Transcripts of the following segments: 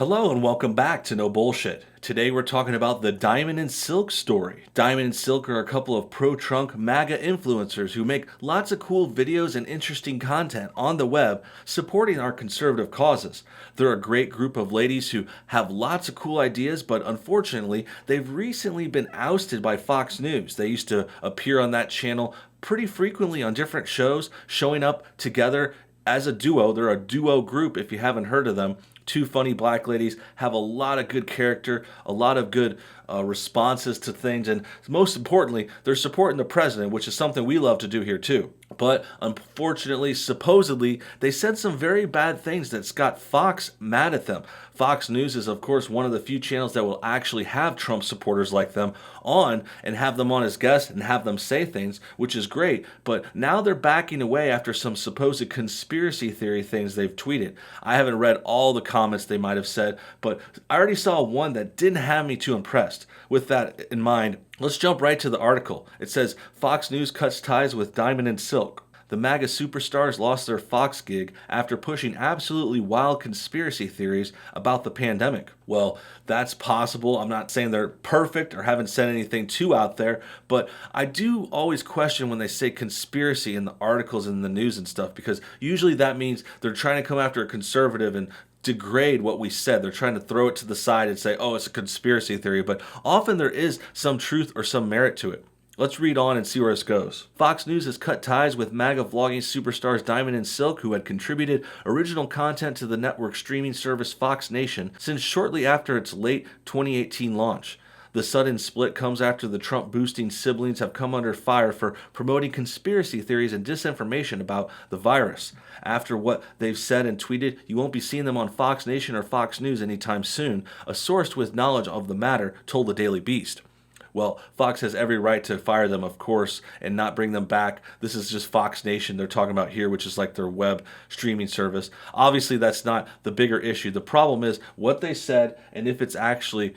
Hello and welcome back to No Bullshit. Today we're talking about the Diamond and Silk story. Diamond and Silk are a couple of pro-Trump MAGA influencers who make lots of cool videos and interesting content on the web supporting our conservative causes. They're a great group of ladies who have lots of cool ideas, but unfortunately they've recently been ousted by Fox News. They used to appear on that channel pretty frequently on different shows, showing up together as a duo. They're a duo group if you haven't heard of them. Two funny black ladies, have a lot of good character, a lot of good responses to things, and most importantly, they're supporting the president, which is something we love to do here too. But unfortunately, supposedly, they said some very bad things that's got Fox mad at them. Fox News is, of course, one of the few channels that will actually have Trump supporters like them on and have them on as guests and have them say things, which is great. But now they're backing away after some supposed conspiracy theory things they've tweeted. I haven't read all the comments they might have said, but I already saw one that didn't have me too impressed. With that in mind, let's jump right to the article. It says, Fox News cuts ties with Diamond and Silk. The MAGA superstars lost their Fox gig after pushing absolutely wild conspiracy theories about the pandemic. Well, that's possible. I'm not saying they're perfect or haven't said anything too out there, but I do always question when they say conspiracy in the articles and the news and stuff, because usually that means they're trying to come after a conservative and degrade what we said. They're trying to throw it to the side and say, oh, it's a conspiracy theory, but often there is some truth or some merit to it. Let's read on and see where this goes. Fox News has cut ties with MAGA vlogging superstars Diamond and Silk, who had contributed original content to the network streaming service Fox Nation since shortly after its late 2018 launch. The sudden split comes after the Trump-boosting siblings have come under fire for promoting conspiracy theories and disinformation about the virus. After what they've said and tweeted, you won't be seeing them on Fox Nation or Fox News anytime soon, a source with knowledge of the matter told the Daily Beast. Well, Fox has every right to fire them, of course, and not bring them back. This is just Fox Nation they're talking about here, which is like their web streaming service. Obviously, that's not the bigger issue. The problem is what they said and if it's actually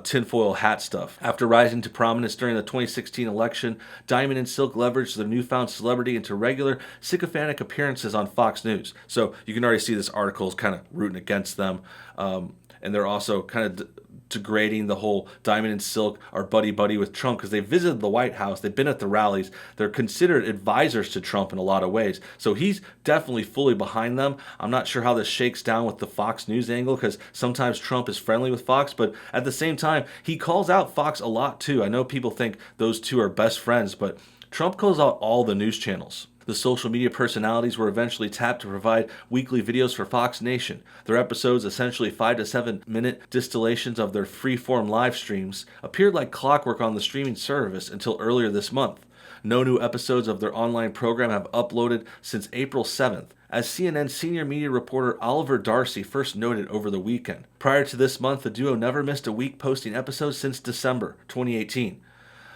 tinfoil hat stuff. After rising to prominence during the 2016 election, Diamond and Silk leveraged their newfound celebrity into regular sycophantic appearances on Fox News. So you can already see this article is kind of rooting against them. And they're also kind of degrading the whole Diamond and Silk are buddy-buddy with Trump because they visited the White House, they've been at the rallies, they're considered advisors to Trump in a lot of ways. So he's definitely fully behind them. I'm not sure how this shakes down with the Fox News angle because sometimes Trump is friendly with Fox, but at the same time, he calls out Fox a lot too. I know people think those two are best friends, but Trump calls out all the news channels. The social media personalities were eventually tapped to provide weekly videos for Fox Nation. Their episodes, essentially 5 to 7 minute distillations of their free-form live streams, appeared like clockwork on the streaming service until earlier this month. No new episodes of their online program have uploaded since April 7th, as CNN senior media reporter Oliver Darcy first noted over the weekend. Prior to this month, the duo never missed a week posting episodes since December 2018.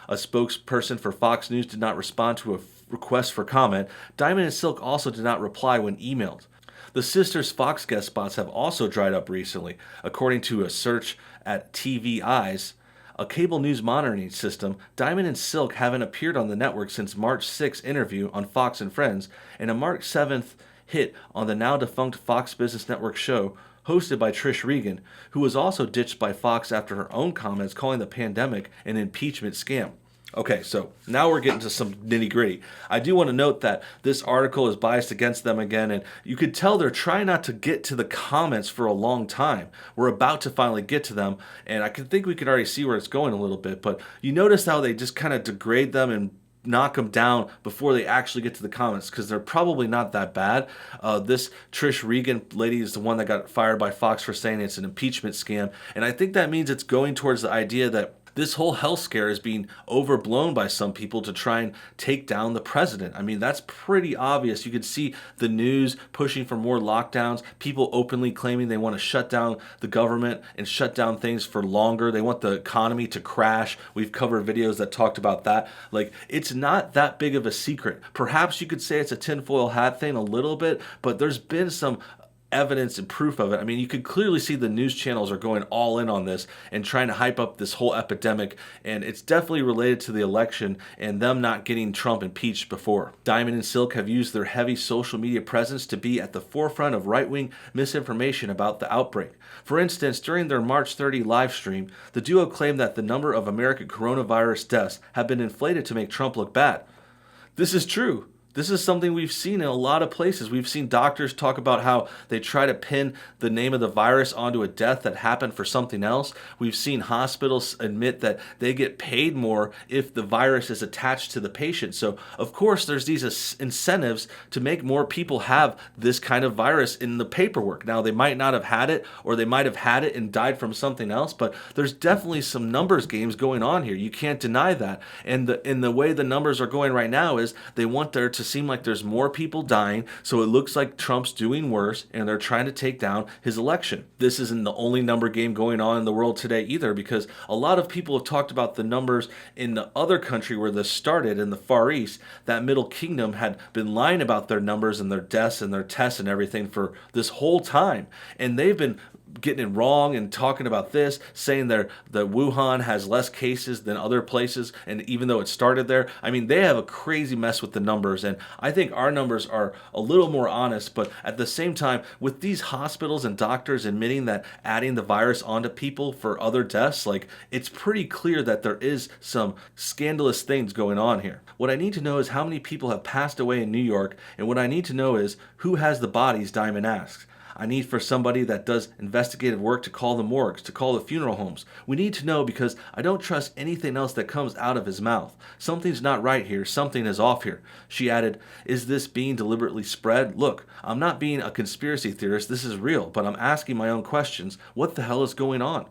A spokesperson for Fox News did not respond to a request for comment. Diamond and Silk also did not reply when emailed. The sisters' Fox guest spots have also dried up recently. According to a search at TV Eyes, a cable news monitoring system, Diamond and Silk haven't appeared on the network since March 6th interview on Fox and Friends and a March 7th hit on the now-defunct Fox Business Network show hosted by Trish Regan, who was also ditched by Fox after her own comments calling the pandemic an impeachment scam. Okay, so now we're getting to some nitty-gritty. I do want to note that this article is biased against them again, and you could tell they're trying not to get to the comments for a long time. We're about to finally get to them, and I think we can already see where it's going a little bit, but you notice how they just kind of degrade them and knock them down before they actually get to the comments because they're probably not that bad. This Trish Regan lady is the one that got fired by Fox for saying it's an impeachment scam, and I think that means it's going towards the idea that this whole health scare is being overblown by some people to try and take down the president. I mean, that's pretty obvious. You can see the news pushing for more lockdowns, people openly claiming they want to shut down the government and shut down things for longer. They want the economy to crash. We've covered videos that talked about that. Like, it's not that big of a secret. Perhaps you could say it's a tinfoil hat thing a little bit, but there's been some evidence and proof of it. I mean, you could clearly see the news channels are going all in on this and trying to hype up this whole epidemic, and it's definitely related to the election and them not getting Trump impeached before. Diamond and Silk have used their heavy social media presence to be at the forefront of right-wing misinformation about the outbreak. For instance, during their March 30 live stream, the duo claimed that the number of American coronavirus deaths have been inflated to make Trump look bad. This is true. This is something we've seen in a lot of places. We've seen doctors talk about how they try to pin the name of the virus onto a death that happened for something else. We've seen hospitals admit that they get paid more if the virus is attached to the patient. So, of course, there's these incentives to make more people have this kind of virus in the paperwork. Now, they might not have had it, or they might have had it and died from something else, but there's definitely some numbers games going on here. You can't deny that. And the way the numbers are going right now is they want there to seem like there's more people dying, so it looks like Trump's doing worse, and they're trying to take down his election. This isn't the only number game going on in the world today either, because a lot of people have talked about the numbers in the other country where this started, in the Far East. That Middle Kingdom had been lying about their numbers and their deaths and their tests and everything for this whole time, and they've been getting it wrong and talking about this, saying that Wuhan has less cases than other places, and even though it started there, I mean, they have a crazy mess with the numbers, and I think our numbers are a little more honest, but at the same time, with these hospitals and doctors admitting that adding the virus onto people for other deaths, like, it's pretty clear that there is some scandalous things going on here. What I need to know is how many people have passed away in New York, and what I need to know is who has the bodies, Diamond asks. I need for somebody that does investigative work to call the morgues, to call the funeral homes. We need to know, because I don't trust anything else that comes out of his mouth. Something's not right here. Something is off here. She added, is this being deliberately spread? Look, I'm not being a conspiracy theorist. This is real, but I'm asking my own questions. What the hell is going on?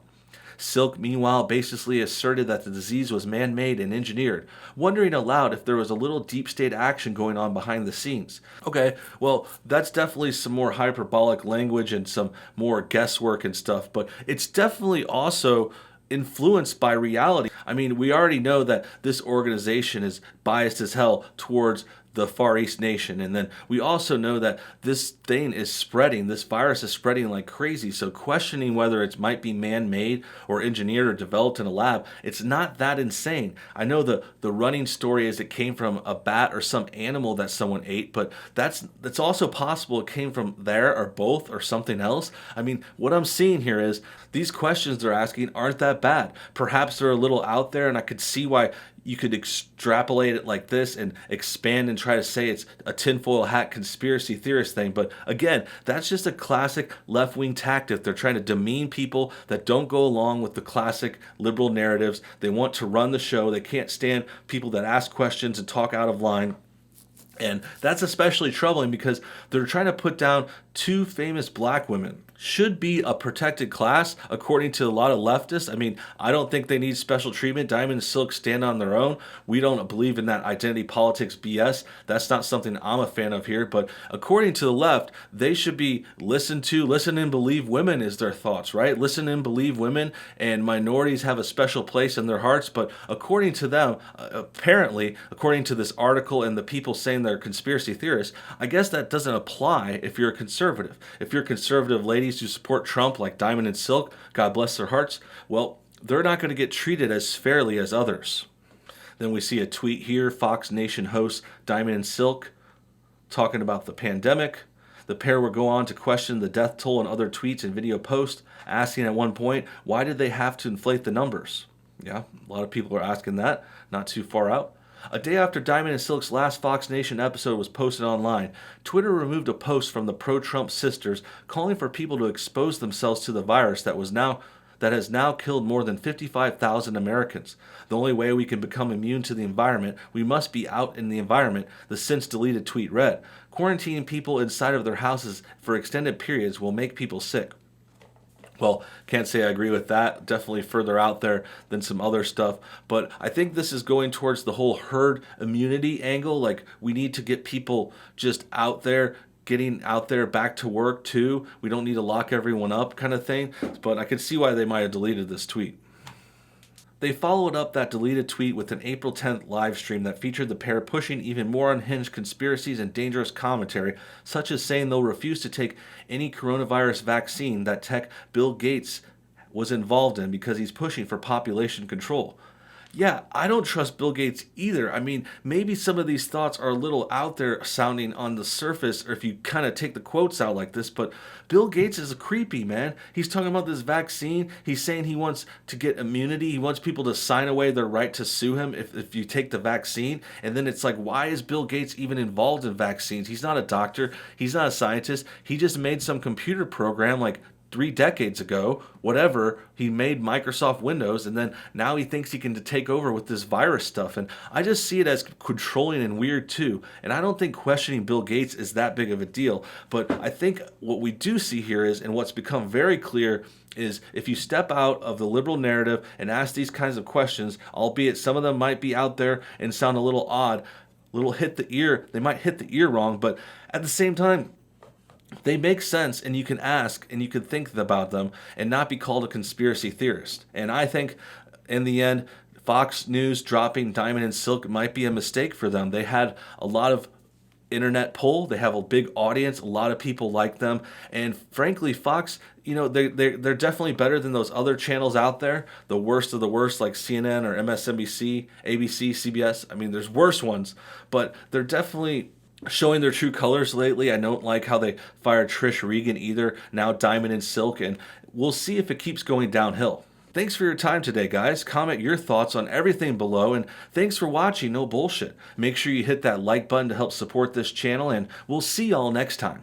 Silk, meanwhile, basically asserted that the disease was man-made and engineered, wondering aloud if there was a little deep state action going on behind the scenes. Okay, well, that's definitely some more hyperbolic language and some more guesswork and stuff, but it's definitely also influenced by reality. I mean, we already know that this organization is biased as hell towards the Far East nation, and then we also know that this thing is spreading, this virus is spreading like crazy, so questioning whether it might be man-made or engineered or developed in a lab, it's not that insane. I know the running story is it came from a bat or some animal that someone ate, but that's also possible it came from there or both or something else. I mean, what I'm seeing here is these questions they're asking aren't that bad. Perhaps they're a little out there, and I could see why you could extrapolate it like this and expand and try to say it's a tinfoil hat conspiracy theorist thing. But again, that's just a classic left-wing tactic. They're trying to demean people that don't go along with the classic liberal narratives. They want to run the show. They can't stand people that ask questions and talk out of line. And that's especially troubling because they're trying to put down two famous black women. Should be a protected class, according to a lot of leftists. I mean, I don't think they need special treatment. Diamond and Silk stand on their own. We don't believe in that identity politics BS. That's not something I'm a fan of here. But according to the left, they should be listened to. Listen and believe women is their thoughts, right? Listen and believe women, and minorities have a special place in their hearts. But according to them, apparently, according to this article and the people saying they're conspiracy theorists, I guess that doesn't apply if you're a conservative. If you're conservative ladies who support Trump like Diamond and Silk, God bless their hearts, well, they're not going to get treated as fairly as others. Then we see a tweet here, Fox Nation hosts Diamond and Silk talking about the pandemic. The pair will go on to question the death toll in other tweets and video posts, asking at one point, why did they have to inflate the numbers? Yeah, a lot of people are asking that, not too far out. A day after Diamond and Silk's last Fox Nation episode was posted online, Twitter removed a post from the pro-Trump sisters calling for people to expose themselves to the virus that has now killed more than 55,000 Americans. The only way we can become immune to the environment, we must be out in the environment, the since-deleted tweet read. Quarantining people inside of their houses for extended periods will make people sick. Well, can't say I agree with that. Definitely further out there than some other stuff. But I think this is going towards the whole herd immunity angle. Like, we need to get people just out there, getting out there back to work too. We don't need to lock everyone up kind of thing. But I could see why they might have deleted this tweet. They followed up that deleted tweet with an April 10th live stream that featured the pair pushing even more unhinged conspiracies and dangerous commentary, such as saying they'll refuse to take any coronavirus vaccine that tech Bill Gates was involved in because he's pushing for population control. Yeah, I don't trust Bill Gates either. I mean, maybe some of these thoughts are a little out there sounding on the surface, or if you kind of take the quotes out like this, but Bill Gates is a creepy, man. He's talking about this vaccine. He's saying he wants to get immunity. He wants people to sign away their right to sue him if you take the vaccine. And then it's like, why is Bill Gates even involved in vaccines? He's not a doctor. He's not a scientist. He just made some computer program like 3 decades ago, whatever, he made Microsoft Windows, and then now he thinks he can take over with this virus stuff. And I just see it as controlling and weird too. And I don't think questioning Bill Gates is that big of a deal. But I think what we do see here is, and what's become very clear, is if you step out of the liberal narrative and ask these kinds of questions, albeit some of them might be out there and sound a little odd, little hit the ear, they might hit the ear wrong, but at the same time, they make sense, and you can ask and you can think about them and not be called a conspiracy theorist. And I think in the end, Fox News dropping Diamond and Silk might be a mistake for them. They had a lot of internet pull. They have a big audience. A lot of people like them. And frankly, Fox, they're definitely better than those other channels out there, the worst of the worst, like CNN or MSNBC, ABC, CBS. I mean, there's worse ones, but they're definitely showing their true colors lately. I don't like how they fired Trish Regan either. Now Diamond and Silk, and we'll see if it keeps going downhill. Thanks for your time today, guys. Comment your thoughts on everything below, and thanks for watching No Bullshit. Make sure you hit that like button to help support this channel, and we'll see y'all next time.